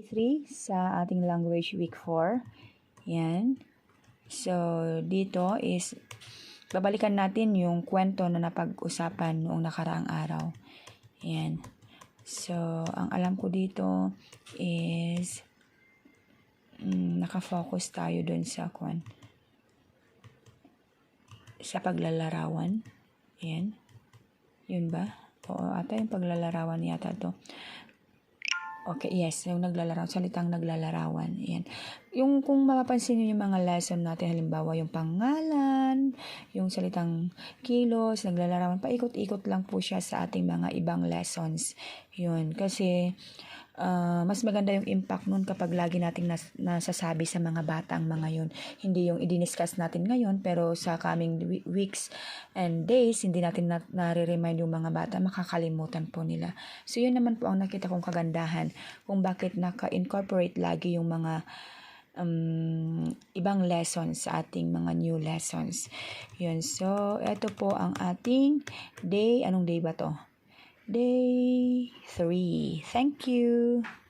3 sa ating language week 4. Yan. So, dito is babalikan natin yung kwento na napag-usapan noong nakaraang araw. Yan. So, ang alam ko dito is nakafocus tayo dun sa sa paglalarawan. Yan. Yun ba? Oo, ata yung paglalarawan yata to. Okay, yes, yung salitang naglalarawan. Yan. Yung kung mapapansin niyo yung mga lesson natin, halimbawa yung pangalan, yung salitang kilos, naglalarawan, paikot-ikot lang po siya sa ating mga ibang lessons. Yun, kasi mas maganda yung impact nun kapag lagi nating nasasabi sa mga bata ang mga yun. Hindi yung i-discuss natin ngayon, pero sa coming weeks and days, hindi natin nare-remind yung mga bata, makakalimutan po nila. So yun naman po ang nakita kong kagandahan kung bakit naka-incorporate lagi yung mga ibang lessons sa ating mga new lessons. Yun. So, ito po ang ating day. Anong day ba to? Day 3. Thank you.